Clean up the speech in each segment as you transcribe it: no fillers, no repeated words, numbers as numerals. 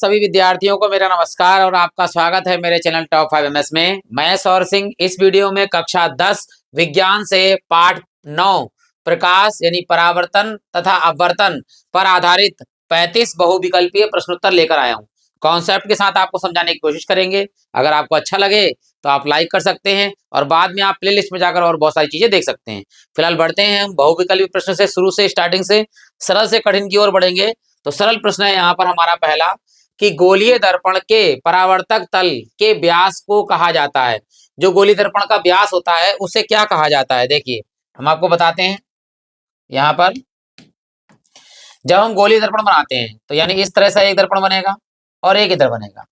सभी विद्यार्थियों को मेरा नमस्कार और आपका स्वागत है मेरे चैनल टॉप 5 एमएस में। मैं सौर सिंह इस वीडियो में कक्षा 10 विज्ञान से पाठ 9 प्रकाश यानी परावर्तन तथा अपवर्तन पर आधारित 35 बहुविकल्पीय प्रश्नोत्तर लेकर आया हूं। कॉन्सेप्ट के साथ आपको समझाने की कोशिश करेंगे। अगर आपको अच्छा लगे तो आप लाइक कर सकते हैं और बाद में आप प्लेलिस्ट में जाकर और बहुत सारी चीजें देख सकते हैं। फिलहाल बढ़ते हैं हम बहुविकल्पीय प्रश्न से, शुरू से स्टार्टिंग से सरल से कठिन की ओर बढ़ेंगे। तो सरल प्रश्न है यहाँ पर हमारा पहला कि गोलीय दर्पण के परावर्तक तल के व्यास को कहा जाता है। जो गोलीय दर्पण का व्यास होता है उसे क्या कहा जाता है? देखिए हम आपको बताते हैं। यहाँ पर जब हम गोलीय दर्पण बनाते हैं तो यानी इस तरह से एक दर्पण बनेगा और एक इधर बनेगा।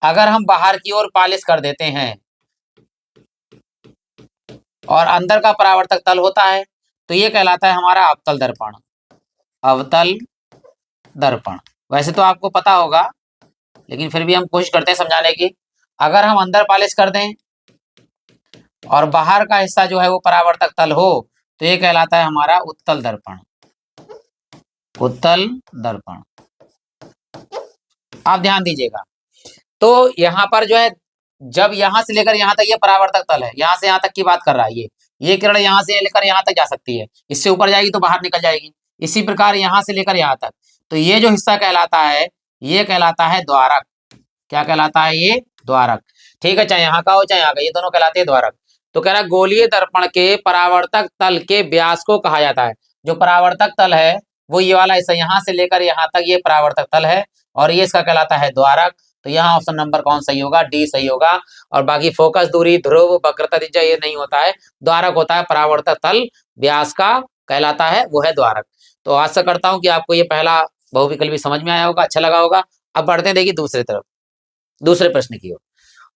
अगर हम बाहर की ओर पालिश कर देते हैं और अंदर का परावर्तक तल होता है तो ये कहलाता है हमारा अवतल दर्पण। अवतल दर्पण वैसे तो आपको पता होगा, लेकिन फिर भी हम कोशिश करते हैं समझाने की। अगर हम अंदर पॉलिश कर दें और बाहर का हिस्सा जो है वो परावर्तक तल हो तो ये कहलाता है हमारा उत्तल दर्पण। उत्तल दर्पण। आप ध्यान दीजिएगा, तो यहाँ पर जो है जब यहाँ से लेकर यहाँ तक ये परावर्तक तल है, यहाँ से यहाँ तक की बात कर रहा है। ये किरण यहाँ से लेकर यहाँ तक जा सकती है, इससे ऊपर जाएगी तो बाहर निकल जाएगी। इसी प्रकार यहाँ से लेकर यहाँ तक, तो ये जो हिस्सा कहलाता है ये कहलाता है द्वारक। क्या कहलाता है? ये द्वारक। ठीक है, चाहे यहाँ का हो चाहे यहाँ का, ये दोनों कहलाते हैं द्वारक। तो कह रहा है गोलीय दर्पण के परावर्तक तल के व्यास को कहा जाता है। जो परावर्तक तल है वो ये वाला हिस्सा, यहाँ से लेकर यहाँ तक ये परावर्तक तल है और ये इसका कहलाता है द्वारक। तो यहाँ ऑप्शन नंबर कौन सही होगा? डी सही होगा। और बाकी फोकस दूरी, ध्रुव, वक्रता, त्रिज्या ये नहीं होता है, द्वारक होता है। परावर्तक तल व्यास का कहलाता है वो है द्वारक। तो आशा करता हूँ कि आपको ये पहला बहुविकल्पी समझ में आया होगा, अच्छा लगा होगा। अब बढ़ते हैं देखिए दूसरी तरफ, दूसरे प्रश्न की ओर।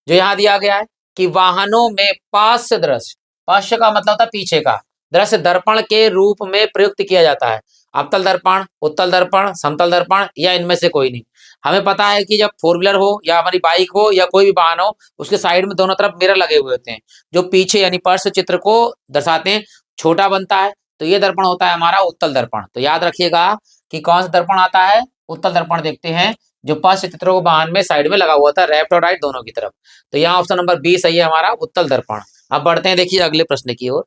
जो यहाँ दिया गया है कि वाहनों में पार्श्व दृश्य, पार्श्व का मतलब होता है पीछे का दृश्य, दर्पण के रूप में प्रयुक्त किया जाता है। अवतल दर्पण, उत्तल दर्पण, समतल दर्पण या इनमें से कोई नहीं। हमें पता है कि जब फोर व्हीलर हो या हमारी बाइक हो या कोई भी वाहन हो, उसके साइड में दोनों तरफ मिरर लगे हुए होते हैं जो पीछे यानी पार्श्व चित्र को दर्शाते हैं, छोटा बनता है। तो ये दर्पण होता है हमारा उत्तल दर्पण। तो याद रखिएगा कि कौन सा दर्पण आता है? उत्तल दर्पण। देखते हैं जो पार्श्व चित्रों को वाहन में साइड में लगा हुआ था, लेफ्ट और राइट दोनों की तरफ। तो यहाँ ऑप्शन नंबर बी सही है हमारा, उत्तल दर्पण। अब बढ़ते हैं देखिए अगले प्रश्न की ओर,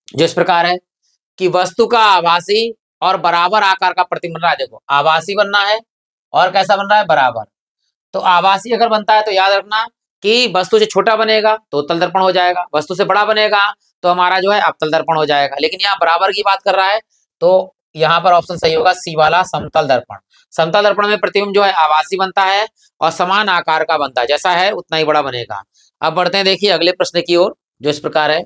जो इस प्रकार है कि वस्तु का आभासी और बराबर आकार का प्रतिबिंब बन रहा है। देखो आभासी बनना है और कैसा बन रहा है? बराबर। तो आभासी अगर बनता है तो याद रखना कि वस्तु से छोटा बनेगा तो उत्तल दर्पण हो जाएगा, वस्तु से बड़ा बनेगा तो हमारा जो है अवतल दर्पण हो जाएगा। लेकिन यहाँ बराबर की बात कर रहा है तो यहाँ पर ऑप्शन सही होगा सी वाला, समतल दर्पण। समतल दर्पण में प्रतिबिंब जो है आभासी बनता है और समान आकार का बनता है, जैसा है उतना ही बड़ा बनेगा। अब बढ़ते हैं देखिए अगले प्रश्न की ओर, जो इस प्रकार है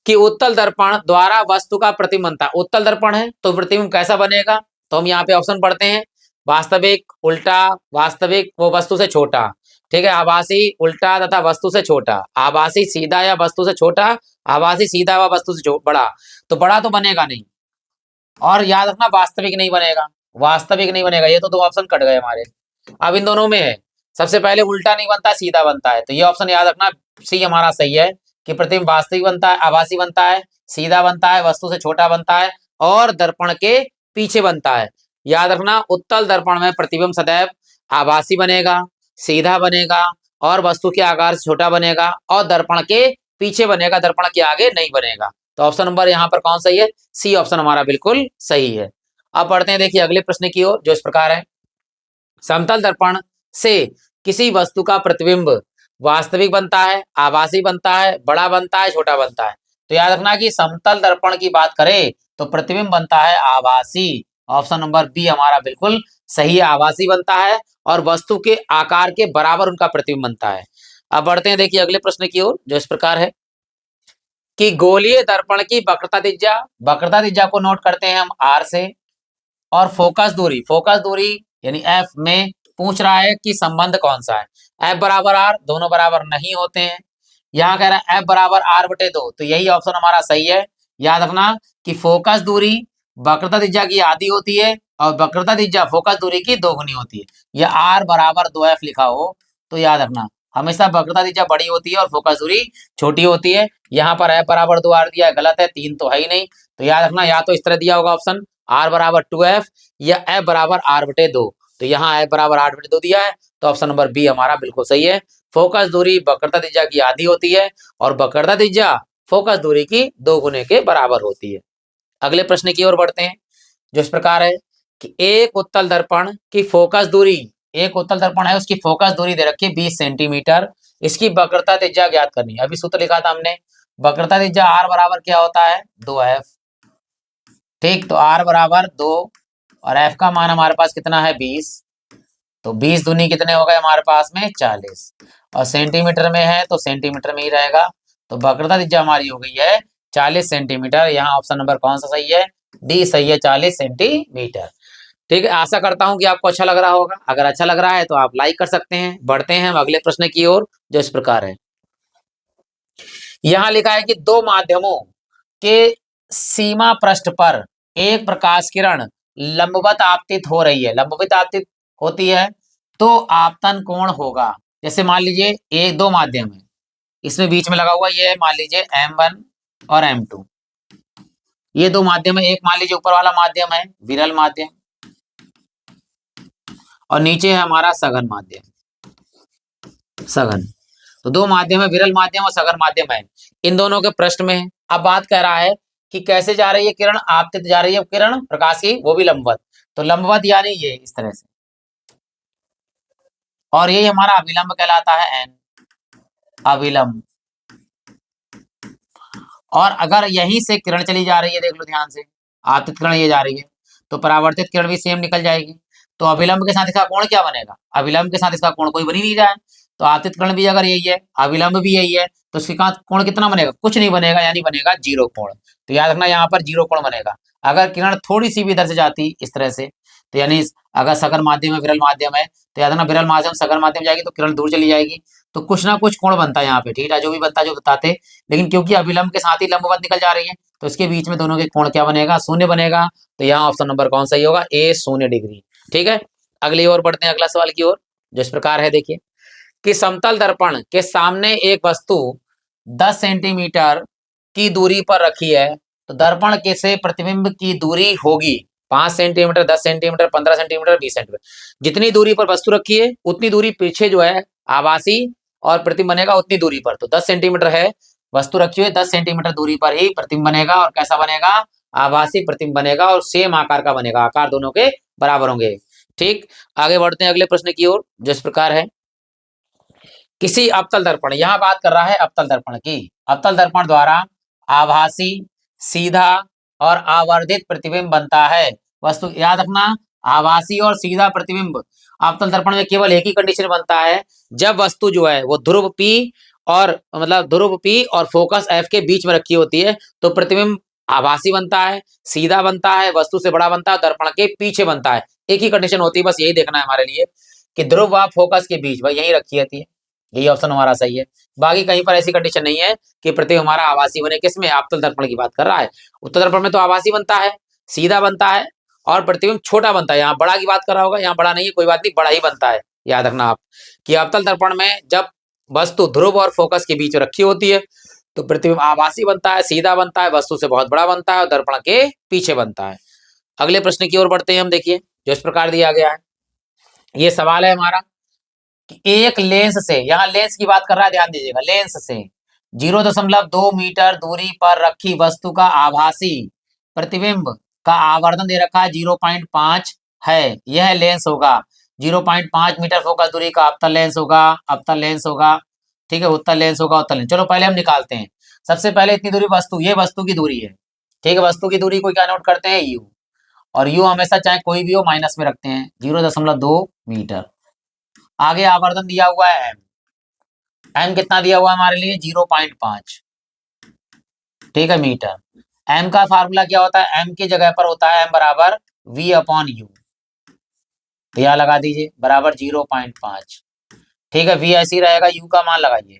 कि उत्तल दर्पण द्वारा वस्तु का प्रतिबिंब बनता है। उत्तल दर्पण है तो प्रतिबिंब कैसा बनेगा? तो हम यहाँ पे ऑप्शन पढ़ते हैं, वास्तविक, उल्टा, वास्तविक वो वस्तु से छोटा। ठीक है, आभासी, उल्टा तथा वस्तु से छोटा। आभासी सीधा या वस्तु से छोटा, आभासी सीधा व वस्तु से बड़ा। तो बड़ा तो बनेगा नहीं, और याद रखना वास्तविक नहीं बनेगा। वास्तविक नहीं बनेगा, ये तो दो ऑप्शन कट गए हमारे। अब इन दोनों में है, सबसे पहले उल्टा नहीं बनता, सीधा बनता है। तो ये ऑप्शन याद रखना सी हमारा सही है कि प्रतिबिंब वास्तविक बनता है, आभासी बनता है, सीधा बनता है, वस्तु से छोटा बनता है और दर्पण के पीछे बनता है। याद रखना उत्तल दर्पण में प्रतिबिंब सदैव आभासी बनेगा, सीधा बनेगा और वस्तु के आकार से छोटा बनेगा और दर्पण के पीछे बनेगा, दर्पण के आगे नहीं बनेगा। तो ऑप्शन नंबर यहाँ पर कौन सही है? सी ऑप्शन हमारा बिल्कुल सही है। अब बढ़ते हैं देखिए अगले प्रश्न की ओर, जो इस प्रकार है, समतल दर्पण से किसी वस्तु का प्रतिबिंब वास्तविक बनता है, आभासी बनता है, बड़ा बनता है, छोटा बनता है। तो याद रखना कि समतल दर्पण की बात करें तो प्रतिबिंब बनता है आभासी। ऑप्शन नंबर बी हमारा बिल्कुल सही है, आभासी बनता है और वस्तु के आकार के बराबर उनका प्रतिबिंब बनता है। अब बढ़ते हैं देखिए अगले प्रश्न की ओर, जो इस प्रकार है कि गोलीय दर्पण की वक्रता त्रिज्या, वक्रता त्रिज्या को नोट करते हैं हम आर से, और फोकस दूरी यानी एफ में पूछ रहा है कि संबंध कौन सा है? एफ बराबर आर, दोनों बराबर नहीं होते हैं। यहाँ कह रहा है एफ बराबर आर बटे 2, तो यही ऑप्शन हमारा सही है। याद रखना कि फोकस दूरी वक्रता त्रिज्या की आधी होती है और वक्रता त्रिज्या फोकस दूरी की दोगुनी होती है। या आर बराबर 2f लिखा हो तो याद रखना हमेशा वक्रता त्रिज्या बड़ी होती है और फोकस दूरी छोटी होती है। यहाँ पर एफ बराबर 2r दिया है, गलत है, 3 तो है ही नहीं। तो याद रखना या तो इस तरह दिया होगा ऑप्शन आर बराबर 2f या एफ बराबर आर बटे 2। तो यहाँ है बराबर 8/2 दिया है, तो ऑप्शन नंबर बी हमारा बिल्कुल सही है। फोकस दूरी वक्रता त्रिज्या की आधी होती है और वक्रता त्रिज्या फोकस दूरी की 2 गुने के बराबर होती है। अगले प्रश्न की ओर बढ़ते हैं, जो इस प्रकार है कि एक उत्तल दर्पण की फोकस दूरी, एक उत्तल दर्पण है उसकी फोकस दूरी दे रखी है 20 सेंटीमीटर, इसकी वक्रता त्रिज्या ज्ञात करनी है। अभी सूत्र लिखा था हमने, वक्रता त्रिज्या r बराबर क्या होता है 2f, ठीक, तो r बराबर 2 और f का मान हमारे पास कितना है 20, तो 20 दूनी कितने हो गए हमारे पास में 40, और सेंटीमीटर में है तो सेंटीमीटर में ही रहेगा, तो वक्रता त्रिज्या हमारी हो गई है 40 सेंटीमीटर। यहाँ ऑप्शन नंबर कौन सा सही है, डी सही है, 40 सेंटीमीटर। ठीक है, आशा करता हूं कि आपको अच्छा लग रहा होगा। अगर अच्छा लग रहा है तो आप लाइक कर सकते हैं। बढ़ते हैं हम अगले प्रश्न की ओर, जो इस प्रकार है। यहां लिखा है कि दो माध्यमों के सीमा पृष्ठ पर एक प्रकाश किरण लंबवत आपतित हो रही है, लंबवत आपतित होती है तो आपतन कोण होगा। जैसे मान लीजिए एक दो माध्यम है, इसमें बीच में लगा हुआ ये है, मान लीजिए M1 और M2, ये दो माध्यम है। एक मान लीजिए ऊपर वाला माध्यम है विरल माध्यम और नीचे है हमारा सघन माध्यम, सघन। तो दो माध्यम है, विरल माध्यम और सघन माध्यम है, इन दोनों के पृष्ठ में है। अब बात कह रहा है कि कैसे जा रही है किरण, आपतित जा रही है किरण प्रकाश की, वो भी लंबवत, तो लंबवत यानी ये इस तरह से, और यही हमारा अभिलंब कहलाता है n, अभिलंब। और अगर यहीं से किरण चली जा रही है, देख लो ध्यान से, आपतित किरण ये जा रही है तो परावर्तित किरण भी सेम निकल जाएगी, तो अभिलंब के साथ इसका कोण क्या बनेगा, अभिलंब के साथ इसका कोण कोई बन ही नहीं जाए, तो आपतित किरण भी अगर यही है, अभिलंब भी यही है, तो इसके कोण कितना बनेगा, कुछ नहीं बनेगा, यानी बनेगा 0 कोण। तो याद रखना यहाँ पर 0 कोण बनेगा। अगर किरण थोड़ी सी भी इधर से जाती इस तरह से, तो यानी अगर सघन माध्यम है विरल माध्यम है, तो याद रखना विरल माध्यम सघन माध्यम जाएगी तो किरण दूर चली जाएगी, तो कुछ ना कुछ कोण बनता है यहाँ पे, ठीक है, जो भी बनता है जो बताते, लेकिन क्योंकि अभिलंब के साथ ही लंबवत निकल जा रही है तो इसके बीच में दोनों के कोण क्या बनेगा, शून्य बनेगा। तो यहाँ ऑप्शन नंबर कौन सही होगा, ए 0 डिग्री। ठीक है, अगली ओर बढ़ते हैं, अगला सवाल की ओर, जो इस प्रकार है, देखिए कि समतल दर्पण के सामने एक वस्तु 10 सेंटीमीटर की दूरी पर रखी है, तो दर्पण के से प्रतिबिंब की दूरी होगी 5 सेंटीमीटर, 10 सेंटीमीटर, 15 सेंटीमीटर, 20 सेंटीमीटर। जितनी दूरी पर वस्तु रखी है उतनी दूरी पीछे जो है आभासी और प्रतिबिंब बनेगा उतनी दूरी पर। तो 10 सेंटीमीटर है वस्तु रखी हुई, 10 सेंटीमीटर दूरी पर ही प्रतिबिंब बनेगा, और कैसा बनेगा, आभासी प्रतिबिंब बनेगा, और सेम आकार का बनेगा, आकार दोनों के बराबर होंगे। ठीक, आगे बढ़ते हैं अगले प्रश्न की ओर, जो इस प्रकार है। किसी अवतल दर्पण, यहां बात कर रहा है अवतल दर्पण की, अवतल दर्पण द्वारा आभासी, सीधा और आवर्धित प्रतिबिंब बनता है। वस्तु याद रखना, आभासी और सीधा प्रतिबिंब अवतल दर्पण में केवल एक ही कंडीशन बनता है, जब वस्तु जो है वो ध्रुव P और मतलब ध्रुव P और फोकस F के बीच में रखी होती है, तो प्रतिबिंब आभासी बनता है, सीधा बनता है, वस्तु से बड़ा बनता है, दर्पण के पीछे बनता है। एक ही कंडीशन होती है, बस यही देखना है हमारे लिए कि ध्रुव व फोकस के बीच भाई यही रखी रहती है। यही ऑप्शन हमारा सही है। बाकी कहीं पर ऐसी कंडीशन नहीं है कि प्रतिबिंब हमारा आभासी बने, किसमें, अवतल दर्पण की बात कर रहा है। उत्तल दर्पण में तो आभासी बनता है, सीधा बनता है और प्रतिबिंब छोटा बनता है। यहाँ बड़ा की बात कर रहा होगा, यहाँ बड़ा नहीं है, कोई बात नहीं, बड़ा ही बनता है। याद रखना आप कि अवतल दर्पण में जब वस्तु ध्रुव और फोकस के बीच रखी होती है तो प्रतिबिंब आभासी बनता है, सीधा बनता है, वस्तु से बहुत बड़ा बनता है और दर्पण के पीछे बनता है। अगले प्रश्न की ओर बढ़ते हैं हम, देखिए जो इस प्रकार दिया गया है। ये सवाल है हमारा कि एक लेंस से, यहाँ लेंस की बात कर रहा है, ध्यान दीजिएगा, लेंस से 0.2 मीटर दूरी पर रखी वस्तु का आभासी प्रतिबिंब का आवर्धन दे रखा है 0.5 है, यह लेंस होगा। 0.5 मीटर फोकस दूरी का अवतल लेंस होगा, अवतल लेंस होगा, ठीक है, उत्तल लेंस होगा, उत्तल लेंस। चलो पहले हम निकालते हैं। सबसे पहले इतनी दूरी वस्तु, ये वस्तु की दूरी है, ठीक है, वस्तु की दूरी को क्या नोट करते हैं, यू, और यू हमेशा चाहे कोई भी हो माइनस में रखते हैं, 0.2 मीटर। आगे आवर्धन दिया हुआ है एम, एम कितना दिया हुआ है हमारे लिए 0.5, ठीक है, मीटर। एम का फार्मूला क्या होता है, एम की जगह पर होता है एम बराबर V/U, तो यहां लगा दीजिए बराबर 0.5, ठीक है, V ऐसी रहेगा, यू का मान लगाइए,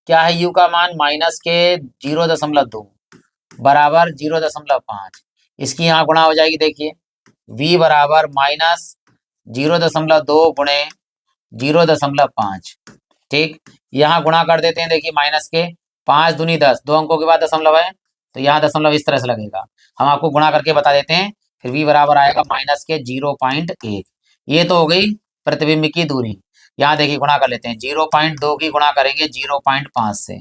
क्या है यू का मान, माइनस के 0.2 बराबर 0.5, इसकी यहाँ गुणा हो जाएगी, देखिए V बराबर माइनस 0.2 गुणे 0.5, ठीक, यहाँ गुणा कर देते हैं, देखिए माइनस के 5 दूनी 10, 2 अंकों के बाद दशमलव है, तो यहाँ दशमलव इस तरह से लगेगा, हम आपको गुणा करके बता देते हैं, फिर v बराबर आएगा माइनस के 0.1, ये तो हो गई प्रतिबिंब की दूरी। यहाँ देखिए गुणा कर लेते हैं, 0.2 की गुणा करेंगे 0.5 से,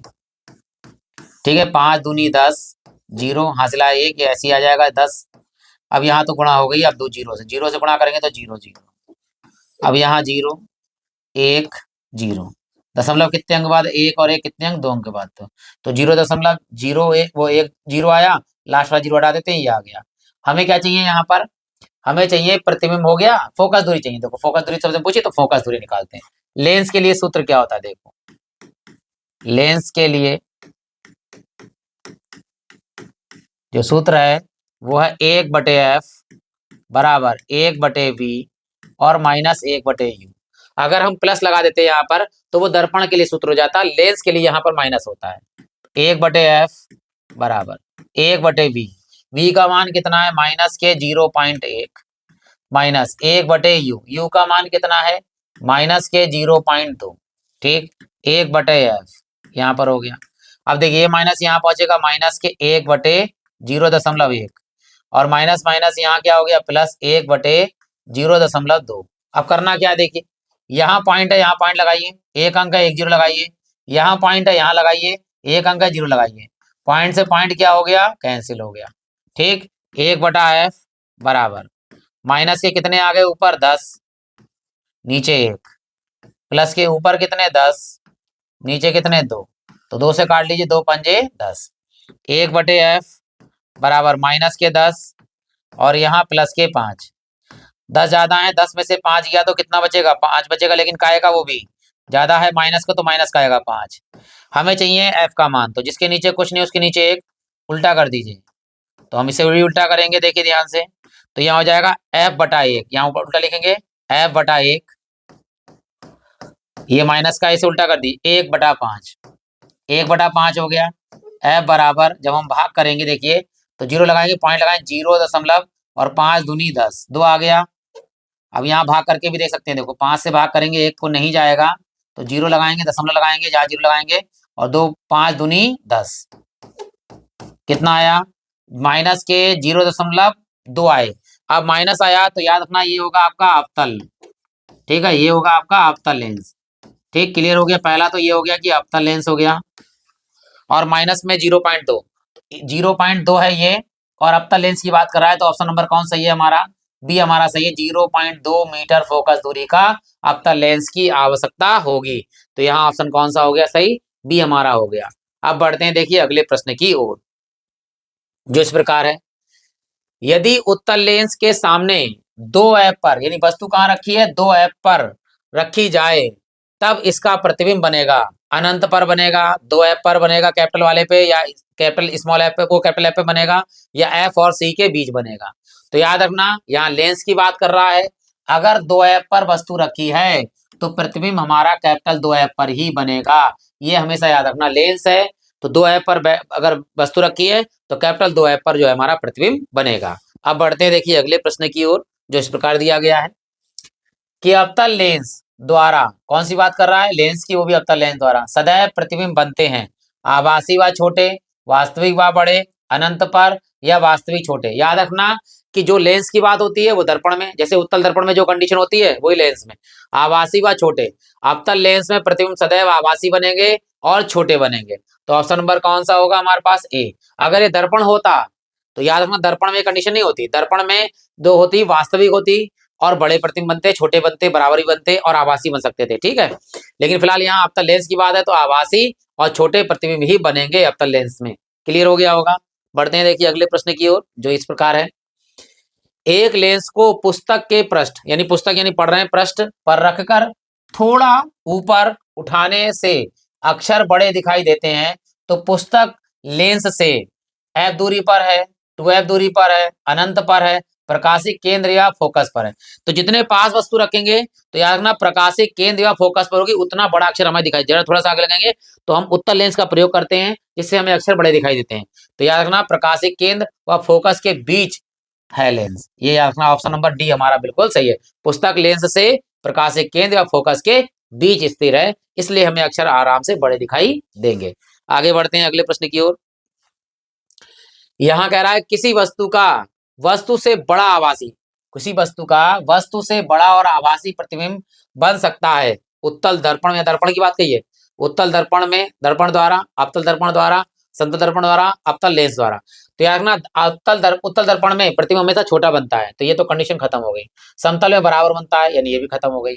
ठीक है, 5 दूनी 10, 0 हासिला 1, ऐसी आ जाएगा 10। अब यहाँ तो गुणा हो गई, अब दो जीरो से गुणा करेंगे तो 0 0। अब यहाँ 0 1 0, दशमलव कितने अंक बाद, 1 और 1 कितने अंक, 2 अंक के बाद, तो 0.01, वो 1 0 आया, लास्ट वाला 0 हटा देते हैं, ये आ गया। हमें क्या चाहिए यहाँ पर, हमें चाहिए प्रतिबिंब हो गया, फोकस दूरी चाहिए। देखो फोकस दूरी सबसे पूछी तो फोकस दूरी निकालते हैं। लेंस के लिए सूत्र क्या होता है, देखो लेंस के लिए जो सूत्र है वो है 1/f बराबर 1/v और -1/u। अगर हम प्लस लगा देते हैं यहाँ पर तो वो दर्पण के लिए सूत्र हो जाता है, लेंस के लिए यहाँ पर माइनस होता है। 1/f बराबर 1/v, v का मान कितना है माइनस के 0.1 माइनस 1/u, u का मान कितना है माइनस के 0.2, ठीक, 1/f यहाँ पर हो गया। अब देखिए ये माइनस यहाँ पहुंचेगा माइनस के 1/0.1 और माइनस माइनस यहाँ क्या हो गया प्लस 1/0.2। अब करना क्या है, देखिए यहाँ पॉइंट है, यहाँ पॉइंट लगाइए, एक अंक है 1 0 लगाइए, यहाँ पॉइंट है यहाँ लगाइए, एक अंक है 0 लगाइए, पॉइंट से पॉइंट क्या हो गया कैंसिल हो गया, ठीक। 1/f बराबर माइनस के कितने आ गए ऊपर 10 नीचे 1, प्लस के ऊपर कितने 10 नीचे कितने 2, तो 2 से काट लीजिए, 2 पंजे 10। 1/f बराबर माइनस के 10 और यहाँ प्लस के 5, 10 ज्यादा है, 10 में से 5 गया तो कितना बचेगा 5 बचेगा, लेकिन का आएगा वो भी ज्यादा है माइनस का तो माइनस का आएगा 5। हमें चाहिए f का मान, तो जिसके नीचे कुछ नहीं उसके नीचे 1 उल्टा कर दीजिए, तो हम इसे भी उल्टा करेंगे, देखिए ध्यान से, तो यहाँ हो जाएगा f/1, यहाँ ऊपर उल्टा लिखेंगे f/1, ये माइनस का इसे उल्टा कर दी 1/5, 1/5 हो गया। f बराबर जब हम भाग करेंगे देखिए तो 0 लगाएंगे, पॉइंट लगाएंगे 0 और 5 दूनी 10, 2 आ गया। अब यहाँ भाग करके भी देख सकते हैं, देखो 5 से भाग करेंगे 1 को नहीं जाएगा, तो 0 लगाएंगे, दशमलव लगाएंगे जहाँ 0 लगाएंगे और 2 5 दूनी 10, कितना आया माइनस के 0.2 आए। अब माइनस आया तो याद रखना ये होगा आपका अवतल, ठीक है, ये होगा आपका अवतल लेंस, ठीक, क्लियर हो गया। पहला तो ये हो गया कि अवतल लेंस हो गया, और माइनस में 0.2, 0.2 है ये, और अवतल लेंस की बात कर रहा है, तो ऑप्शन नंबर कौन सही है हमारा, बी हमारा सही है। 0.2 मीटर फोकस दूरी का अवतल लेंस की आवश्यकता होगी, तो यहाँ ऑप्शन कौन सा हो गया सही, बी हमारा हो गया। अब बढ़ते हैं देखिए अगले प्रश्न की ओर, जो इस प्रकार है, यदि उत्तल लेंस के सामने 2f पर, यानी वस्तु कहाँ रखी है 2f पर रखी जाए, तब इसका प्रतिबिंब बनेगा अनंत पर बनेगा, 2f पर बनेगा कैपिटल वाले पे, या कैपिटल स्मॉल f पे को कैपिटल f पे बनेगा, या f और c के बीच बनेगा। तो याद रखना यहाँ लेंस की बात कर रहा है, अगर 2f पर वस्तु रखी है तो प्रतिबिंब हमारा कैपिटल 2f पर ही बनेगा, ये हमेशा याद रखना। लेंस है तो 2f पर अगर वस्तु रखी है तो कैपिटल 2f पर जो है हमारा प्रतिबिंब बनेगा। अब बढ़ते हैं देखिए अगले प्रश्न की ओर, जो इस प्रकार दिया गया है कि अवतल लेंस द्वारा, कौन सी बात कर रहा है लेंस की, वो भी अवतल लेंस द्वारा सदैव प्रतिबिंब बनते हैं, आभासी व छोटे, वास्तविक व बड़े, अनंत पर या वास्तविक छोटे। याद रखना कि जो लेंस की बात होती है वो दर्पण में, जैसे उत्तल दर्पण में जो कंडीशन होती है वही लेंस में, आभासी व छोटे। अवतल लेंस में प्रतिबिंब सदैव आभासी बनेंगे और छोटे बनेंगे, तो ऑप्शन नंबर कौन सा होगा हमारे पास ए। अगर ये दर्पण होता तो याद रखना दर्पण में कंडीशन नहीं होती, दर्पण में दो होती, वास्तविक होती और बड़े प्रतिबिंब बनते, छोटे बनते, बराबरी बनते और आभासी बन सकते थे, ठीक है। लेकिन फिलहाल यहाँ अवतल लेंस की बात है तो आभासी और छोटे प्रतिबिंब ही बनेंगे अवतल लेंस में, क्लियर हो गया होगा। बढ़ते हैं देखिए अगले प्रश्न की ओर, जो इस प्रकार है, एक लेंस को पुस्तक के पृष्ठ, यानी पुस्तक यानी पढ़ रहे हैं पृष्ठ पर रखकर थोड़ा ऊपर उठाने से अक्षर बड़े दिखाई देते हैं, तो पुस्तक लेंस से f दूरी पर है, 2f दूरी पर है, अनंत पर है, प्रकाशिक केंद्र या फोकस पर है। तो जितने पास वस्तु रखेंगे तो याद रखना प्रकाशिक केंद्र या फोकस पर होगी, उतना बड़ा अक्षर हमें दिखाई देगा। थोड़ा सा आगे लगाएंगे तो हम उत्तल लेंस का प्रयोग करते हैं जिससे हमें अक्षर बड़े दिखाई देते हैं, तो याद रखना प्रकाशिक केंद्र व फोकस के बीच है लेंस, ये याद रखना ऑप्शन नंबर डी हमारा बिल्कुल सही है। पुस्तक लेंस से प्रकाशिक केंद्र या फोकस के बीच स्थिर है, इसलिए हमें अक्षर आराम से बड़े दिखाई देंगे। आगे बढ़ते हैं अगले प्रश्न की ओर, यहां कह रहा है किसी वस्तु का वस्तु से बड़ा आभासी, किसी वस्तु का वस्तु से बड़ा और आभासी प्रतिबिंब बन सकता है उत्तल दर्पण में, दर्पण की बात कही है, उत्तल दर्पण में, दर्पण द्वारा, अवतल दर्पण द्वारा, समतल दर्पण द्वारा, अवतल लेंस द्वारा। तो यार ना उत्तल दर्पण में प्रतिबिंब हमेशा छोटा बनता है, तो ये तो कंडीशन खत्म हो गई। समतल में बराबर बनता है, यानी ये भी खत्म हो गई।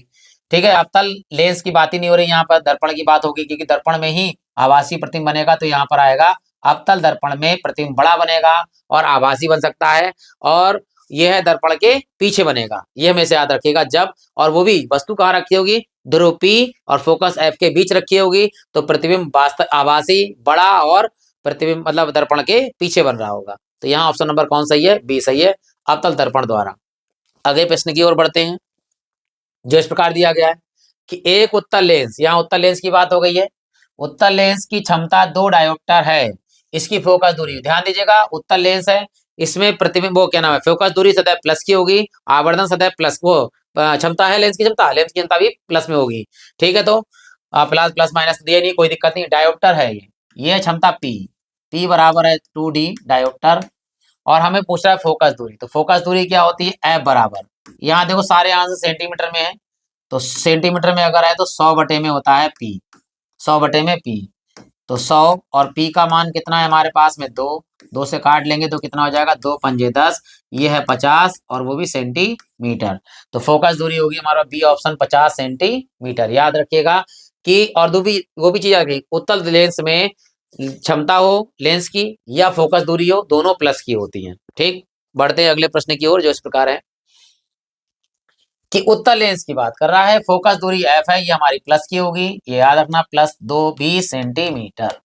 ठीक है, अवतल लेंस की बात ही नहीं हो रही, यहाँ पर दर्पण की बात होगी, क्योंकि दर्पण में ही आभासी प्रतिबिंब बनेगा, तो यहाँ पर आएगा अवतल दर्पण में प्रतिबिंब बड़ा बनेगा और आभासी बन सकता है, और यह है दर्पण के पीछे बनेगा। ये हमेशा याद रखिएगा जब, और वो भी वस्तु कहाँ रखी होगी, ध्रुव P और फोकस F के बीच रखी होगी, तो प्रतिबिंब वास्तव आभासी बड़ा और प्रतिबिंब मतलब दर्पण के पीछे बन रहा होगा। तो यहाँ ऑप्शन नंबर कौन सही है, बी सही है, अवतल दर्पण द्वारा। अगले प्रश्न की ओर बढ़ते हैं, जो इस प्रकार दिया गया है कि एक उत्तल लेंस, यहाँ उत्तल लेंस की बात हो गई है, उत्तल लेंस की क्षमता 2 डायोप्टर है, इसकी फोकस दूरी, ध्यान दीजिएगा उत्तल लेंस है, इसमें प्रतिबिंब वो क्या नाम है, फोकस दूरी सदैव प्लस की होगी, आवर्धन सदैव प्लस, वो क्षमता है लेंस की क्षमता, लेंस की क्षमता भी प्लस में होगी। ठीक है, तो प्लस प्लस माइनस दिए नहीं, कोई दिक्कत नहीं, डायोप्टर है ये क्षमता P बराबर है 2D डायोप्टर, और हमें पूछ रहा है फोकस दूरी, तो फोकस दूरी क्या होती है, F बराबर, यहाँ देखो सारे आंसर सेंटीमीटर में है, तो सेंटीमीटर में अगर है तो 100 बटे में होता है P, 100 बटे में P, तो 100 और P का मान कितना है हमारे पास में 2, 2 से काट लेंगे तो कितना हो जाएगा, 2 पंजे 10, ये है 50 और वो भी सेंटीमीटर, तो फोकस दूरी होगी हमारा बी ऑप्शन 50 सेंटीमीटर। याद रखिएगा कि, और वो भी चीज आ गई, उत्तल लेंस में क्षमता हो लेंस की या फोकस दूरी हो, दोनों प्लस की होती हैं। ठीक, बढ़ते हैं अगले प्रश्न की ओर, जो इस प्रकार है कि उत्तल लेंस की बात कर रहा है, फोकस दूरी F है, ये हमारी प्लस की होगी, ये याद रखना, प्लस 20 सेंटीमीटर।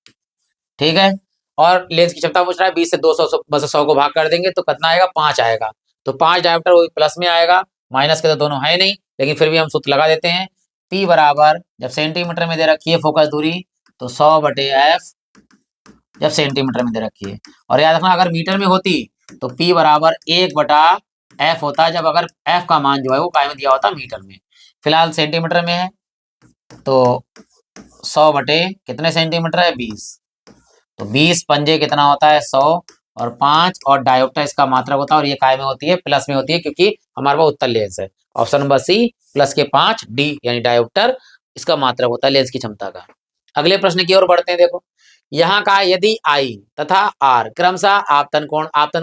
ठीक है, और लेंस की क्षमता पूछ रहा है 20 से 200 बस 100 को भाग कर देंगे तो कितना आएगा, 5 आएगा, तो 5 डायोप्टर वो प्लस में आएगा, माइनस के तो दोनों है नहीं, लेकिन फिर भी हम सूत्र लगा देते हैं, P बराबर, जब सेंटीमीटर में दे रखी है फोकस दूरी, तो 100 बटे F, जब सेंटीमीटर में दे रखी है, और याद रखना अगर मीटर में होती तो P बराबर 1 बटा F होता है, जब अगर F का मान जो है वो काय में दिया होता मीटर में, फिलहाल सेंटीमीटर में है, तो 100 बटे कितने सेंटीमीटर है, 20, तो 20 पंजे कितना होता है, 100, और 5 और डायोप्टर इसका मात्रक होता है, और ये काय में होती है, प्लस में होती है, क्योंकि हमारे पास उत्तल लेंस है। ऑप्शन नंबर सी, प्लस के 5 D यानी डायोप्टर इसका मात्रक होता है लेंस की क्षमता का। अगले प्रश्न की ओर बढ़ते हैं, देखो यहाँ का यदि I तथा R क्रमशः आपतन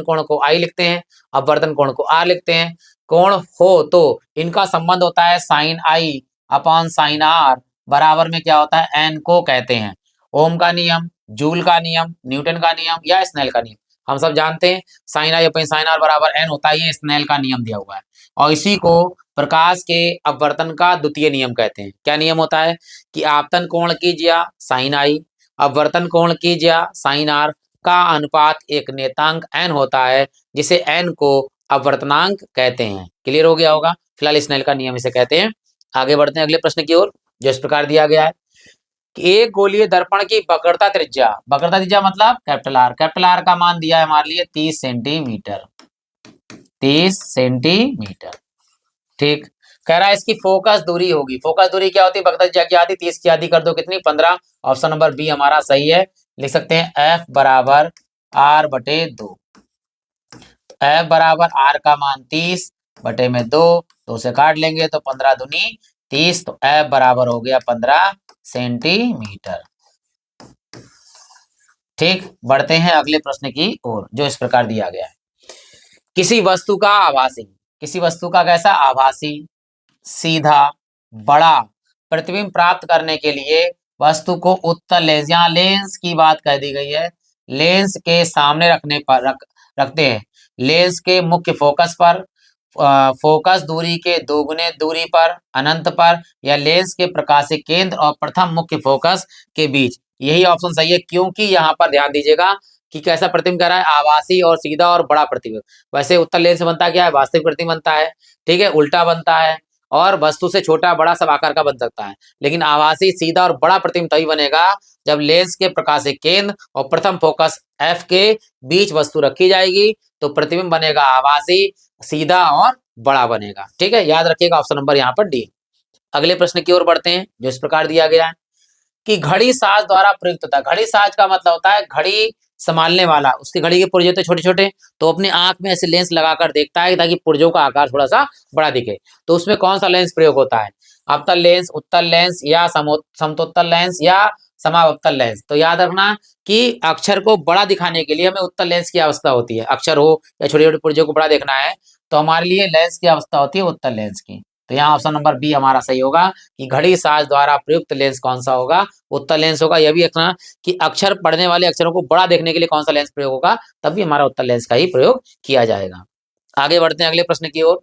कोण को I लिखते हैं, अपवर्तन कोण को R लिखते हैं, कोण हो तो इनका संबंध होता है sine I upon sine R बराबर में क्या होता है, N को कहते हैं ओम का नियम, जूल का नियम, न्यूटन का नियम या स्नेल का नियम। हम सब जानते हैं sine I upon sine R बराबर N होता है, ये स्नेल का नियम दिया हुआ है, और इसी को प्रकाश के अपवर्तन का द्वितीय नियम कहते हैं। क्या नियम होता है कि आपतन कोण कीजिए साइन I, अपवर्तन कोण कीजिए साइन R का अनुपात एक नेतांक n होता है, जिसे n को अपवर्तनांक कहते हैं। क्लियर हो गया होगा, फिलहाल स्नेल का नियम इसे कहते हैं। आगे बढ़ते हैं अगले प्रश्न की ओर, जो इस प्रकार दिया गया है कि एक गोलीय दर्पण की वक्रता त्रिज्या मतलब कैपिटल R का मान दिया है हमारे लिए 30 सेंटीमीटर, 30 सेंटीमीटर। ठीक, कह रहा है इसकी फोकस दूरी होगी, फोकस दूरी क्या होती है, वक्रता त्रिज्या की आधी, 30 की आधी कर दो कितनी, 15, ऑप्शन नंबर बी हमारा सही है। लिख सकते हैं F बराबर R बटे 2, F बराबर R का मान 30 बटे में 2, 2 से काट लेंगे तो 15 दूनी 30, तो F बराबर हो गया 15 सेंटीमीटर। ठीक, बढ़ते हैं अगले प्रश्न की ओर, जो इस प्रकार दिया गया है, किसी वस्तु का आभासी, किसी वस्तु का कैसा, आभासी सीधा बड़ा प्रतिबिंब प्राप्त करने के लिए वस्तु को उत्तल लेंस, यहाँ लेंस की बात कह दी गई है, लेंस के सामने रखने पर रखते हैं, लेंस के मुख्य फोकस पर, फोकस दूरी के दोगुने दूरी पर, अनंत पर, या लेंस के प्रकाशिक केंद्र और प्रथम मुख्य फोकस के बीच। यही ऑप्शन सही है, क्योंकि यहाँ पर ध्यान दीजिएगा कि कैसा प्रतिबिंब कर रहा है, आभासी और सीधा और बड़ा प्रतिबिंब। वैसे उत्तल लेंस बनता क्या है, वास्तविक प्रतिबिंब बनता है, ठीक है, उल्टा बनता है, और वस्तु से छोटा बड़ा सब आकार का बन सकता है, लेकिन आभासी सीधा और बड़ा प्रतिबिंब तभी बनेगा जब लेंस के प्रकाशिक केंद्र और प्रथम फोकस F के बीच वस्तु रखी जाएगी, तो प्रतिबिंब बनेगा आभासी सीधा और बड़ा बनेगा। ठीक है, याद रखिएगा ऑप्शन नंबर यहाँ पर डी। अगले प्रश्न की ओर बढ़ते हैं, जो इस प्रकार दिया गया है कि घड़ी साज द्वारा प्रयुक्त होता है, घड़ी साज का मतलब होता है घड़ी संभालने वाला, उसकी घड़ी के पुर्जे होते छोटे छोटे, तो अपनी आंख में ऐसे लेंस लगाकर देखता है ताकि पुर्जों का आकार थोड़ा सा बड़ा दिखे। तो उसमें कौन सा लेंस प्रयोग होता है? अवतल लेंस, उत्तल लेंस या समतोत्तल लेंस या समावतल लेंस। तो याद रखना कि अक्षर को बड़ा दिखाने के लिए हमें उत्तल लेंस की आवश्यकता होती है। अक्षर हो या छोटे छोटे पुर्जों को बड़ा देखना है तो हमारे लिए लेंस की आवश्यकता होती है उत्तल लेंस की। तो यहाँ ऑप्शन नंबर बी हमारा सही होगा कि घड़ी साज द्वारा प्रयुक्त लेंस कौन सा होगा? उत्तल लेंस होगा। यह भी रखना कि अक्षर पढ़ने वाले अक्षरों को बड़ा देखने के लिए कौन सा लेंस प्रयोग होगा? तब भी हमारा उत्तल लेंस का ही प्रयोग किया जाएगा। आगे बढ़ते हैं अगले प्रश्न की ओर।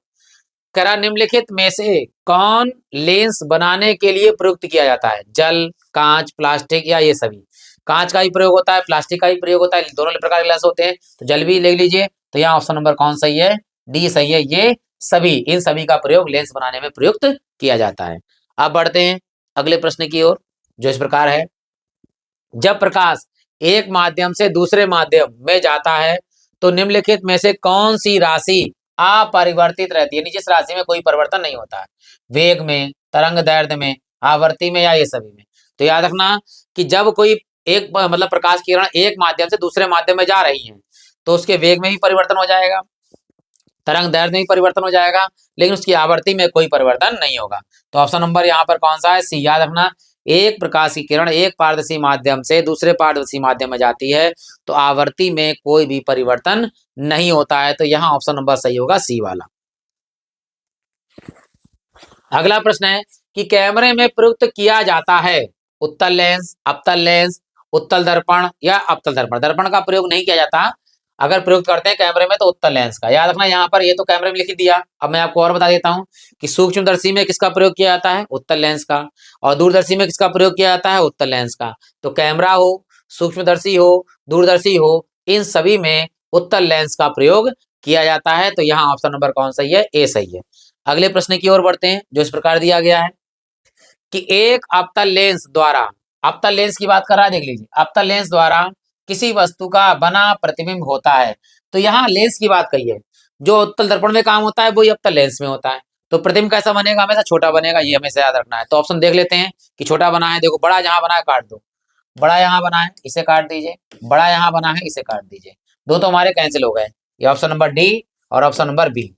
करा निम्नलिखित में से कौन लेंस बनाने के लिए प्रयुक्त किया जाता है? जल, कांच, प्लास्टिक या ये सभी? कांच का ही प्रयोग होता है, प्लास्टिक का ही प्रयोग होता है, दोनों प्रकार के लेंस होते हैं। तो जल भी ले लीजिए। तो यहाँ ऑप्शन नंबर कौन सही है? डी सही है। ये सभी, इन सभी का प्रयोग लेंस बनाने में प्रयुक्त किया जाता है। अब बढ़ते हैं अगले प्रश्न की ओर, जो इस प्रकार है। जब प्रकाश एक माध्यम से दूसरे माध्यम में जाता है तो निम्नलिखित में से कौन सी राशि अपरिवर्तित रहती है? यानी जिस राशि में कोई परिवर्तन नहीं होता है। वेग में, तरंग दैर्ध्य में, आवर्ती में या ये सभी में? तो याद रखना कि जब कोई एक मतलब प्रकाश किरण एक माध्यम से दूसरे माध्यम में जा रही है तो उसके वेग में भी परिवर्तन हो जाएगा, तरंग दैर्ध्य में भी परिवर्तन हो जाएगा, लेकिन उसकी आवर्ती में कोई परिवर्तन नहीं होगा। तो ऑप्शन नंबर यहाँ पर कौन सा है? सी। याद रखना, एक प्रकाश की किरण एक पारदर्शी माध्यम से दूसरे पारदर्शी माध्यम में जाती है तो आवर्ती में कोई भी परिवर्तन नहीं होता है। तो यहाँ ऑप्शन नंबर सही होगा, सी वाला। अगला प्रश्न है कि कैमरे में प्रयुक्त किया जाता है उत्तल लेंस, अवतल लेंस, उत्तल दर्पण या अवतल दर्पण। दर्पण का प्रयोग नहीं किया जाता, अगर प्रयोग करते हैं कैमरे में तो उत्तल लेंस का। याद रखना यहाँ पर ये तो कैमरे में लिख दिया। अब मैं आपको और बता देता हूँ कि सूक्ष्मदर्शी में किसका प्रयोग किया जाता है? उत्तल लेंस का। और दूरदर्शी में किसका प्रयोग किया जाता है? उत्तल लेंस का। तो कैमरा हो, सूक्ष्मदर्शी हो, दूरदर्शी हो, इन सभी में उत्तल लेंस का प्रयोग किया जाता है। तो यहाँ ऑप्शन नंबर कौन सही है? ए सही है। अगले प्रश्न की ओर बढ़ते हैं, जो इस प्रकार दिया गया है कि एक अवतल लेंस द्वारा, अवतल लेंस की बात कर रहा है, देख लीजिए, अवतल लेंस द्वारा किसी वस्तु का बना प्रतिबिंब होता है। तो यहाँ लेंस की बात कही है, जो उत्तल दर्पण में काम होता है वही अवतल लेंस में होता है। तो प्रतिबिंब कैसा बनेगा? हमेशा छोटा बनेगा, ये हमेशा याद रखना है। तो ऑप्शन देख लेते हैं कि छोटा बना है, देखो बड़ा जहां बना है काट दो, बड़ा यहाँ बना है इसे काट दीजिए, बड़ा यहाँ बना है इसे काट दीजिए। दो तो हमारे कैंसिल हो गए। ये ऑप्शन नंबर डी और ऑप्शन नंबर बी।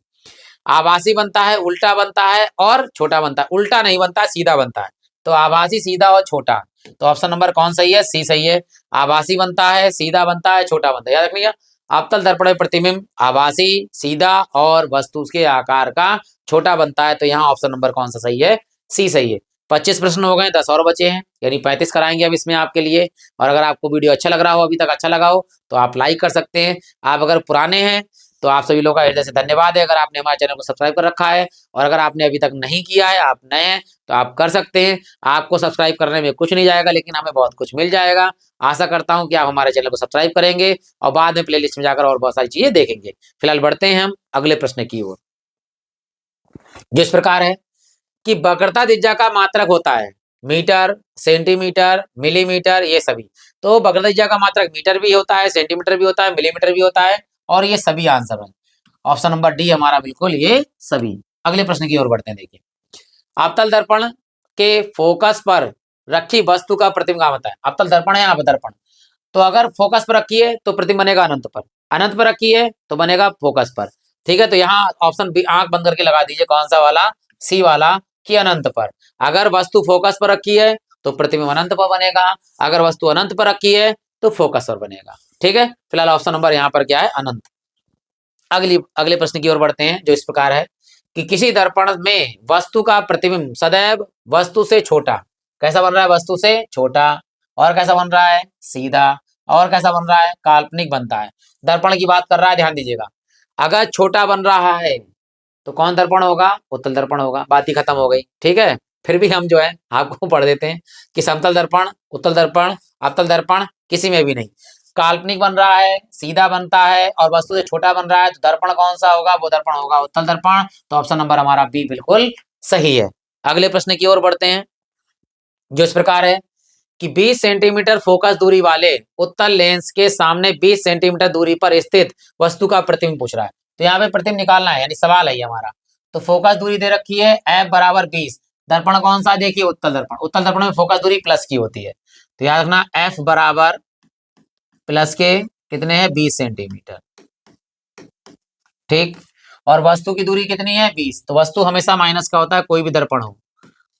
आभासी बनता है, उल्टा बनता है और छोटा बनता है। उल्टा नहीं बनता है, सीधा बनता है। तो आभासी, सीधा और छोटा। तो ऑप्शन नंबर कौन सही है? सी सही है। आभासी बनता है, सीधा बनता है, छोटा बनता है। याद रखिएगा, अवतल दर्पण में प्रतिबिंब आभासी, सीधा और वस्तु के आकार का छोटा बनता है। तो यहाँ ऑप्शन नंबर कौन सा सही है? सी सही है। 25 प्रश्न हो गए, 10 और बचे हैं, यानी 35 कराएंगे अब इसमें आपके लिए। और अगर आपको वीडियो अच्छा लग रहा हो, अभी तक अच्छा लगा हो, तो आप लाइक कर सकते हैं। आप अगर पुराने हैं तो आप सभी लोगों का हृदय से धन्यवाद है, अगर आपने हमारे चैनल को सब्सक्राइब कर रखा है। और अगर आपने अभी तक नहीं किया है, आप नए हैं, तो आप कर सकते हैं। आपको सब्सक्राइब करने में कुछ नहीं जाएगा, लेकिन हमें बहुत कुछ मिल जाएगा। आशा करता हूं कि आप हमारे चैनल को सब्सक्राइब करेंगे और बाद में प्लेलिस्ट में जाकर और बहुत सारी चीजें देखेंगे। फिलहाल बढ़ते हैं हम अगले प्रश्न की ओर, जो इस प्रकार है कि वक्रता त्रिज्या का मात्रक होता है मीटर, सेंटीमीटर, मिलीमीटर, ये सभी। तो वक्रता त्रिज्या का मात्रक मीटर भी होता है, सेंटीमीटर भी होता है, मिलीमीटर भी होता है, और ये सभी आंसर है। ऑप्शन नंबर डी हमारा बिल्कुल ये सभी। अगले प्रश्न की ओर बढ़ते हैं। देखिए, अवतल दर्पण के फोकस पर रखी वस्तु का प्रतिबिंब कहाँ होता है? अवतल दर्पण है, यहाँ पर दर्पण। तो अगर फोकस पर रखी है तो प्रतिबिंब बनेगा अनंत पर, अनंत पर रखी है तो बनेगा फोकस पर। ठीक है, तो यहाँ ऑप्शन बी आंख बंद करके लगा दीजिए, कौन सा वाला? सी वाला, कि अनंत पर। अगर वस्तु फोकस पर रखी है तो प्रतिबिंब अनंत पर बनेगा, अगर वस्तु अनंत पर रखी है तो फोकस पर बनेगा। ठीक है, फिलहाल ऑप्शन नंबर यहाँ पर क्या है? अनंत। अगले प्रश्न की ओर बढ़ते हैं, जो इस प्रकार है कि किसी दर्पण में वस्तु का प्रतिबिंब सदैव वस्तु से छोटा, कैसा बन रहा है? वस्तु से छोटा। और कैसा बन रहा है? सीधा। और कैसा बन रहा है? काल्पनिक बनता है। दर्पण की बात कर रहा है, ध्यान दीजिएगा। अगर छोटा बन रहा है तो कौन दर्पण होगा? उत्तल दर्पण होगा। बात ही खत्म हो गई। ठीक है, फिर भी हम जो है आपको पढ़ देते हैं कि समतल दर्पण, उत्तल दर्पण, अवतल दर्पण किसी में भी नहीं। काल्पनिक बन रहा है, सीधा बनता है और वस्तु से छोटा बन रहा है, तो दर्पण कौन सा होगा? वो दर्पण होगा उत्तल दर्पण। तो ऑप्शन नंबर हमारा बी बिल्कुल सही है। अगले प्रश्न की ओर बढ़ते हैं, जो इस प्रकार है कि 20 सेंटीमीटर फोकस दूरी वाले उत्तल लेंस के सामने 20 सेंटीमीटर दूरी पर स्थित वस्तु का प्रतिबिंब पूछ रहा है। तो यहाँ पे प्रतिबिंब निकालना है, यानी सवाल है ये हमारा। तो फोकस दूरी दे रखी है F बराबर 20। दर्पण कौन सा? देखिए उत्तल दर्पण। उत्तल दर्पण में फोकस दूरी प्लस की होती है, तो याद रखना F बराबर प्लस के कितने हैं 20 सेंटीमीटर, ठीक। और वस्तु की दूरी कितनी है 20, तो वस्तु हमेशा माइनस का होता है, कोई भी दर्पण हो,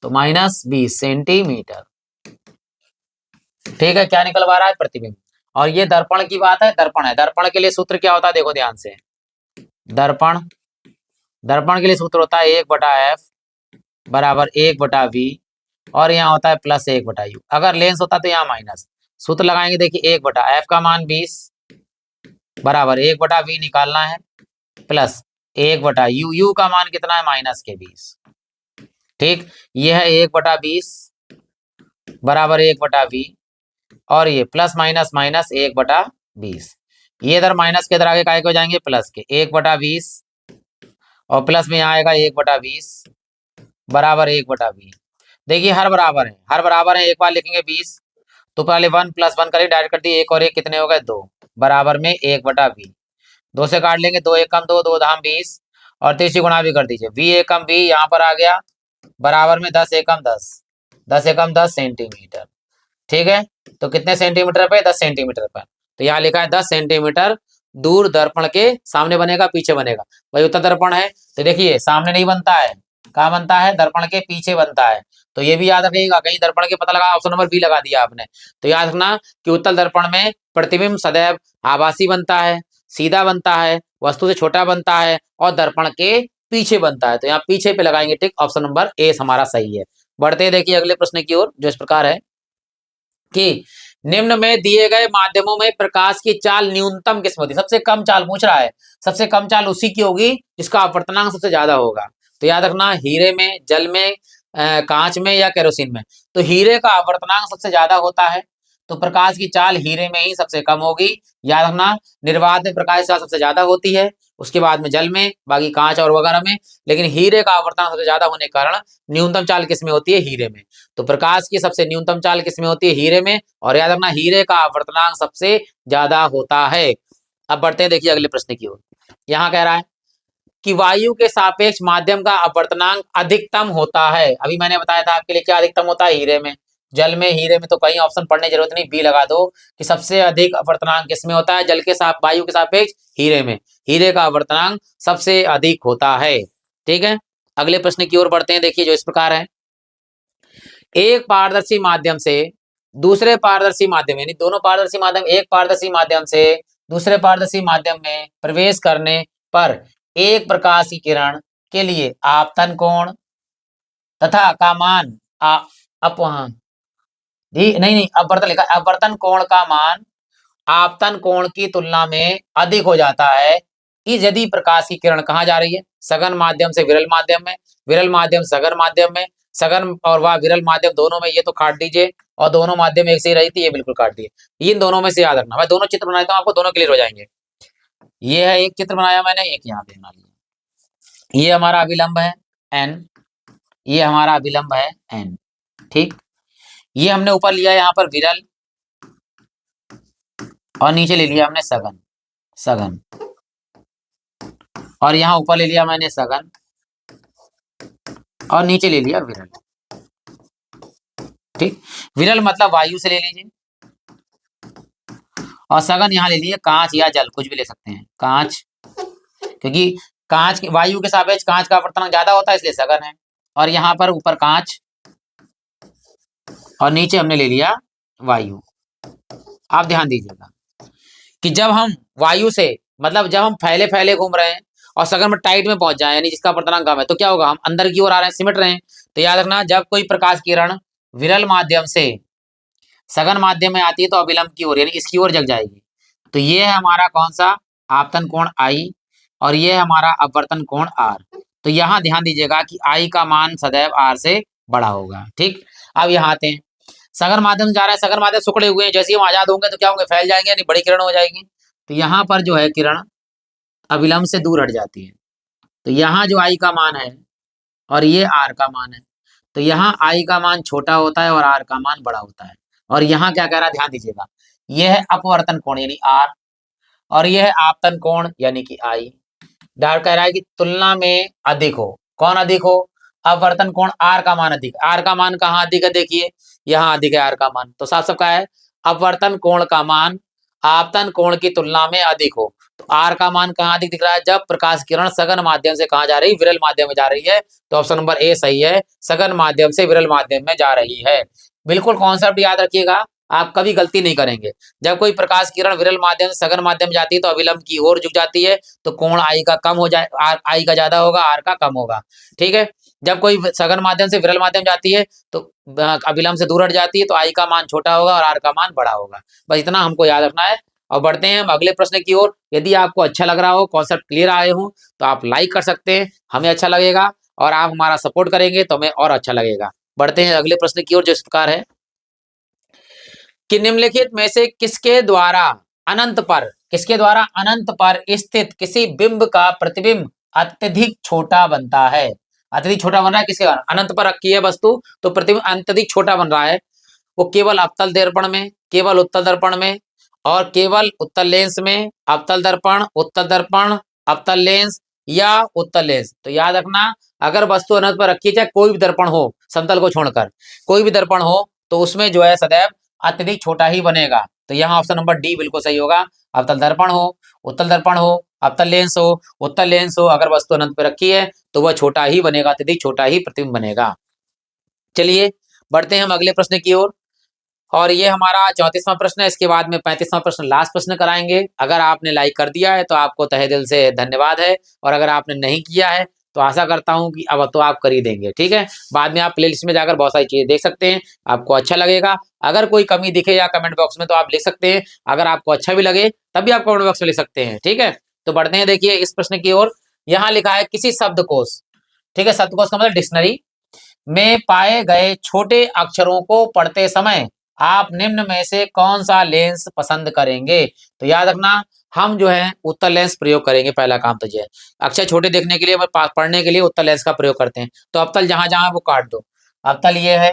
तो -20 सेंटीमीटर, ठीक है। क्या निकलवा रहा है प्रतिबिंब। और ये दर्पण की बात है, दर्पण है, दर्पण के लिए सूत्र क्या होता है देखो ध्यान से, दर्पण, दर्पण के लिए सूत्र होता है 1/f बराबर 1/v, और यहाँ होता है +1/u। अगर लेंस होता तो यहाँ माइनस, सूत्र लगाएंगे, देखिए 1/f का मान 20 बराबर 1/v निकालना है, प्लस 1/u, u का मान कितना है -20, ठीक। यह है 1/20 बराबर 1/v, और ये प्लस माइनस माइनस 1/20, ये इधर माइनस के इधर आगे काय को जाएंगे प्लस के 1/20, और प्लस में यहाँ आएगा 1/20 बराबर 1/20। देखिए हर बराबर है, हर बराबर है, एक बार लिखेंगे 20, तो पहले 1 + 1 करें, डायरेक्ट कर दिए, 1 और 1 कितने हो गए 2 बराबर में 1/20, 2 से काट लेंगे, 2 एकम 2, 2 धाम 20, और 30 गुणा भी कर दीजिए, v एकम v यहाँ पर आ गया बराबर में 10 एकम 10, 10 एकम 10 सेंटीमीटर, ठीक है। तो कितने सेंटीमीटर पे 10 सेंटीमीटर पर, तो यहाँ लिखा है 10 सेंटीमीटर दूर दर्पण के सामने बनेगा पीछे बनेगा, भाई उत्तर दर्पण है, तो देखिए सामने नहीं बनता है, कहाँ बनता है, दर्पण के पीछे बनता है, तो ये भी याद रखिएगा, कहीं दर्पण के पता लगा, ऑप्शन नंबर बी लगा दिया आपने, तो याद रखना कि उत्तल दर्पण में प्रतिबिंब सदैव आभासी बनता है, सीधा बनता है, वस्तु से छोटा बनता है, और दर्पण के पीछे बनता है, तो यहाँ पीछे पे लगाएंगे टिक, ऑप्शन नंबर ए हमारा सही है। बढ़ते देखिए अगले प्रश्न की ओर, जो इस प्रकार है कि निम्न में दिए गए माध्यमों में प्रकाश की चाल न्यूनतम किसमें होती है, सबसे कम चाल पूछ रहा है, सबसे कम चाल उसी की होगी जिसका अपवर्तनांक सबसे ज्यादा होगा, तो याद रखना हीरे में, जल में, कांच में या केरोसिन में, तो हीरे का अपवर्तनांक सबसे ज्यादा होता है, तो प्रकाश की चाल हीरे में ही सबसे कम होगी, याद रखना निर्वात में प्रकाश की चाल सबसे ज्यादा होती है, उसके बाद में जल में, बाकी कांच और वगैरह में, लेकिन हीरे का अपवर्तनांक सबसे ज्यादा होने के कारण न्यूनतम चाल किसमें होती है, हीरे में, तो प्रकाश की सबसे न्यूनतम चाल किसमें होती है, हीरे में, और याद रखना हीरे का अपवर्तनांक सबसे ज्यादा होता है। अब बढ़ते हैं देखिए अगले प्रश्न की ओर, यहाँ कह रहा है कि वायु के सापेक्ष माध्यम का अपवर्तनांक अधिकतम होता है, अभी मैंने बताया था आपके लिए क्या अधिकतम होता है, हीरे में, जल में, हीरे में, तो कहीं ऑप्शन पढ़ने की जरूरत नहीं, बी लगा दो कि सबसे अधिक अपवर्तनांक किसमें होता है, जल के साथ, वायु के सापेक्ष हीरे में, हीरे का अपवर्तनांक सबसे अधिक होता है, ठीक है। अगले प्रश्न की ओर बढ़ते हैं, देखिए जो इस प्रकार है, एक पारदर्शी माध्यम से दूसरे पारदर्शी माध्यम, यानी दोनों पारदर्शी माध्यम, एक पारदर्शी माध्यम से दूसरे पारदर्शी माध्यम में प्रवेश करने पर एक प्रकाश की किरण के लिए आपतन कोण तथा का मान नहीं अपवर्तन लिखा, अपवर्तन कोण का मान आपतन कोण की तुलना में अधिक हो जाता है कि यदि प्रकाश की किरण कहाँ जा रही है, सघन माध्यम से विरल माध्यम में, विरल माध्यम सघन माध्यम में, सघन और वह विरल माध्यम दोनों में, ये तो काट दीजिए, और दोनों माध्यम एक से ही रही थी, ये बिल्कुल काट दिए, इन दोनों में से याद रखना, मैं दोनों चित्र बनाता हूँ आपको, दोनों क्लियर हो जाएंगे। ये है एक चित्र बनाया मैंने, एक यहाँ पे बना लिया, ये हमारा अभिलंब है n, ये हमारा अभिलंब है n, ठीक। ये हमने ऊपर लिया यहाँ पर विरल, और नीचे ले लिया हमने सघन, सघन, और यहाँ ऊपर ले लिया मैंने सघन, और नीचे ले लिया विरल, ठीक। विरल मतलब वायु से ले लीजिए, और सघन यहाँ ले लिए कांच या जल, कुछ भी ले सकते हैं, कांच, क्योंकि कांच वायु के सापेक्ष कांच का अपवर्तनांक ज्यादा होता है इसलिए सघन है, और यहाँ पर ऊपर कांच, और नीचे हमने ले लिया वायु। आप ध्यान दीजिएगा कि जब हम वायु से, मतलब जब हम फैले फैले घूम रहे हैं और सघन में टाइट में पहुंच जाए, यानी जिसका अपवर्तनांक कम है, तो क्या होगा, हम अंदर की ओर आ रहे हैं, सिमट रहे हैं, तो याद रखना जब कोई प्रकाश किरण विरल माध्यम से सघन माध्यम में आती है तो अभिलंब की ओर, यानी इसकी ओर जग जाएगी, तो ये है हमारा कौन सा, आपतन कोण आई, और ये है हमारा अपवर्तन कोण आर, तो यहाँ ध्यान दीजिएगा कि आई का मान सदैव आर से बड़ा होगा, ठीक। अब यहाँ आते हैं, सघन माध्यम से जा रहे हैं, सघन माध्यम सिकुड़े हुए हैं, जैसे ही हम आजाद होंगे तो क्या होंगे, फैल जाएंगे, यानी बड़ी किरण हो जाएगी, तो यहाँ पर जो है किरण अभिलंब से दूर हट जाती है, तो यहाँ जो आई का मान है और ये आर का मान है, तो यहाँ आई का मान छोटा होता है और आर का मान बड़ा होता है, और यहाँ क्या कह रहा है ध्यान दीजिएगा, यह है अपवर्तन कोण यानी आर, और यह है आपतन कोण यानी कि आई, डार कह रहा है कि तुलना में अधिक हो, कौन अधिक हो, अपवर्तन कोण आर का मान अधिक, आर का मान कहाँ अधिक है, देखिए यहाँ अधिक है आर का मान, तो साफ साफ क्या है, अपवर्तन कोण का मान आपतन कोण की तुलना में अधिक हो। तो आर का मान कहाँ अधिक दिख रहा है? जब प्रकाश किरण सघन माध्यम से कहाँ जा रही? विरल माध्यम में जा रही है। तो ऑप्शन नंबर ए सही है, सघन माध्यम से विरल माध्यम में जा रही है। बिल्कुल कॉन्सेप्ट याद रखिएगा, आप कभी गलती नहीं करेंगे। जब कोई प्रकाश किरण विरल माध्यम से सघन माध्यम में जाती है तो अविलंब की ओर झुक जाती है, तो कोण आई का कम हो जाए, आई का ज्यादा होगा, आर का कम होगा। ठीक है। जब कोई सघन माध्यम से विरल माध्यम जाती है तो अविलंब से दूर हट जाती है, तो आई का मान छोटा होगा और आर का मान बड़ा होगा। बस इतना हमको याद रखना है। और बढ़ते हैं हम अगले प्रश्न की ओर। यदि आपको अच्छा लग रहा हो, कॉन्सेप्ट क्लियर आए हो, तो आप लाइक कर सकते हैं, हमें अच्छा लगेगा। और आप हमारा सपोर्ट करेंगे तो हमें और अच्छा लगेगा। बढ़ते हैं अगले प्रश्न की ओर, जो इस प्रकार है कि निम्नलिखित में से किसके द्वारा अनंत पर स्थित किसी बिंब का प्रतिबिंब अत्यधिक छोटा बनता है? अत्यधिक छोटा बन रहा है किसके कारण? अनंत पर रखी है वस्तु, तो प्रतिबिंब अत्यधिक छोटा बन रहा है। वो केवल अवतल दर्पण में, केवल उत्तल दर्पण में, और केवल उत्तल लेंस में, अवतल दर्पण, उत्तल दर्पण, अवतल लेंस या उत्तल लेंस। तो याद रखना, अगर वस्तु अनंत पर रखी, चाहे कोई भी दर्पण हो, समतल को छोड़कर कोई भी दर्पण हो, तो उसमें जो है सदैव अत्यधिक छोटा ही बनेगा। तो यहाँ ऑप्शन नंबर डी बिल्कुल सही होगा। अवतल दर्पण हो, उत्तल दर्पण हो, अवतल लेंस हो, उत्तल लेंस हो, अगर वस्तु अनंत पर रखी है तो वह छोटा ही बनेगा, अत्यधिक छोटा ही प्रतिबिंब बनेगा। चलिए बढ़ते हैं हम अगले प्रश्न की ओर। और ये हमारा 34वां प्रश्न है। इसके बाद में 35वां प्रश्न लास्ट प्रश्न कराएंगे। अगर आपने लाइक कर दिया है तो आपको तहे दिल से धन्यवाद है, और अगर आपने नहीं किया है तो आशा करता हूं कि अब तो आप कर ही देंगे। ठीक है। बाद में आप प्लेलिस्ट में जाकर बहुत सारी चीजें देख सकते हैं, आपको अच्छा लगेगा। अगर कोई कमी दिखे या कमेंट बॉक्स में तो आप लिख सकते हैं, अगर आपको अच्छा भी लगे तब भी आप कमेंट बॉक्स में लिख सकते हैं। ठीक है। तो बढ़ते हैं, देखिए इस प्रश्न की ओर। यहाँ लिखा है किसी शब्दकोश, ठीक है, शब्दकोश का मतलब डिक्शनरी में पाए गए छोटे अक्षरों को पढ़ते समय आप निम्न में से कौन सा लेंस पसंद करेंगे? तो याद रखना, हम जो है उत्तल लेंस प्रयोग करेंगे। पहला काम तो जो है अक्षर छोटे देखने के लिए, पढ़ने के लिए उत्तल लेंस का प्रयोग करते हैं। तो अवतल जहां जहां वो काट दो, अवतल ये है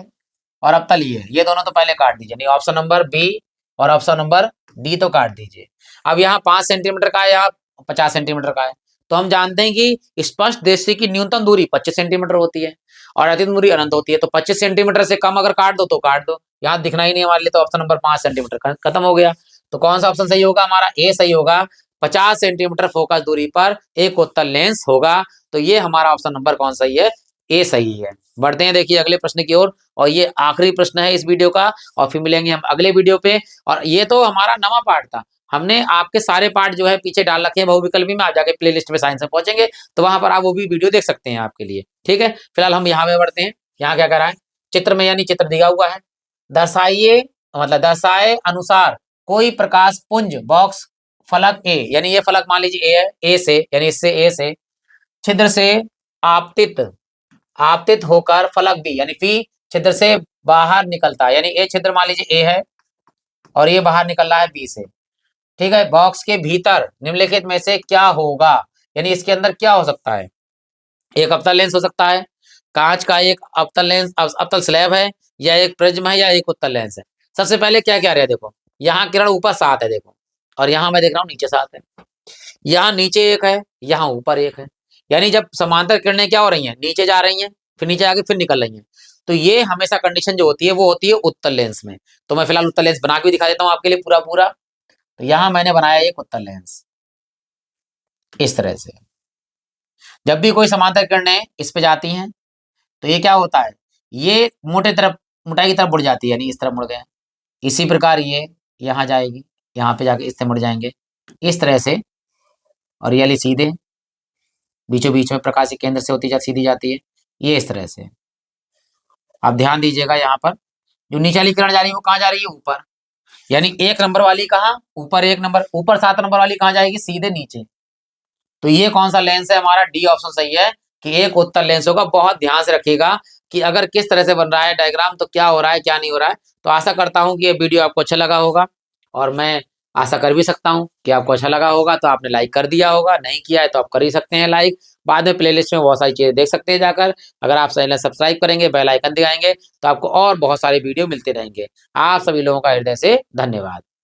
और अवतल ये है, ये दोनों तो पहले काट दीजिए। नहीं, ऑप्शन नंबर बी और ऑप्शन नंबर डी तो काट दीजिए। अब यहाँ 5 सेंटीमीटर का है, यहाँ 50 सेंटीमीटर का है। तो हम जानते हैं कि स्पष्ट दृष्टि की न्यूनतम दूरी 25 सेंटीमीटर होती है और अधिकतम दूरी अनंत होती है। तो 25 सेंटीमीटर से कम अगर काट दो तो काट दो, यहाँ दिखना ही नहीं हमारे लिए। तो ऑप्शन नंबर 5 सेंटीमीटर खत्म हो गया। तो कौन सा ऑप्शन सही होगा? हमारा ए सही होगा। 50 सेंटीमीटर फोकस दूरी पर एक उत्तल लेंस होगा। तो ये हमारा ऑप्शन नंबर कौन सही है? ए सही है। बढ़ते हैं देखिए अगले प्रश्न की ओर, और ये आखिरी प्रश्न है इस वीडियो का, और फिर मिलेंगे हम अगले वीडियो पे। और ये तो हमारा नवा पार्ट था, हमने आपके सारे पार्ट जो है पीछे डाल रखे हैं बहुविकल्पी में। आप जाके प्ले लिस्ट में साइंस में पहुंचेंगे तो वहां पर आप वो भी वीडियो देख सकते हैं आपके लिए। ठीक है। फिलहाल हम यहाँ पे बढ़ते हैं। यहाँ क्या कर रहा है? चित्र में, यानी चित्र दिया हुआ है, दर्शाइए मतलब दर्शाए अनुसार कोई प्रकाश पुंज बॉक्स फलक ए, यानी ये फलक मान लीजिए ए है, ए से यानी इससे ए से छिद्र से आपतित आपतित होकर फलक बी यानी पी छिद्र से बाहर निकलता है। यानी ए छिद्र मान लीजिए ए है और ये बाहर निकल रहा है बी से। ठीक है। बॉक्स के भीतर निम्नलिखित में से क्या होगा? यानी इसके अंदर क्या हो सकता है? एक अवतल लेंस हो सकता है, कांच का एक अवतल लेंस, अवतल स्लैब है, या एक प्रिज्म है, या एक उत्तल लेंस है। सबसे पहले क्या क्या रहा? देखो यहाँ किरण ऊपर 7 है, देखो, और यहाँ मैं देख रहा हूँ नीचे 7 है। यहाँ नीचे एक है, यहाँ ऊपर एक है। यानी जब समांतर किरणें क्या हो रही हैं? नीचे जा रही हैं, फिर नीचे आके फिर निकल रही हैं। तो ये हमेशा कंडीशन जो होती है वो होती है उत्तल लेंस में। तो मैं फिलहाल उत्तल लेंस बना के भी दिखा देता हूँ आपके लिए पूरा पूरा। तो यहाँ मैंने बनाया एक उत्तल लेंस इस तरह से। जब भी कोई समांतर किरणें इस पे जाती हैं तो ये क्या होता है? ये मोटाई की तरफ मुड़ जाती है, यानी इस तरफ मुड़ गए। इसी प्रकार ये यहाँ जाएगी, यहाँ पे जाके इससे मुड़ जाएंगे इस तरह से, और ये वाली सीधे बीचों बीच में प्रकाश के केंद्र से होती सीधी जाती है, ये इस तरह से। आप ध्यान दीजिएगा, यहाँ पर जो नीचे वाली किरण जा रही है वो कहाँ जा रही है? ऊपर। यानी 1 नंबर वाली कहाँ? ऊपर। 1 नंबर ऊपर, 7 नंबर वाली कहाँ जाएगी? सीधे नीचे। तो ये कौन सा लेंस है? हमारा डी ऑप्शन सही है कि एक उत्तल लेंस होगा। बहुत ध्यान से रखिएगा कि अगर किस तरह से बन रहा है डायग्राम, तो क्या हो रहा है क्या नहीं हो रहा है। तो आशा करता हूं कि ये वीडियो आपको अच्छा लगा होगा, और मैं आशा कर भी सकता हूं कि आपको अच्छा लगा होगा। तो आपने लाइक कर दिया होगा, नहीं किया है तो आप कर ही सकते हैं लाइक। बाद में प्लेलिस्ट में बहुत सारी चीजें देख सकते हैं जाकर। अगर आप चैनल सब्सक्राइब करेंगे, बेल आइकन दिखाएंगे, तो आपको और बहुत सारे वीडियो मिलते रहेंगे। आप सभी लोगों का हृदय से धन्यवाद।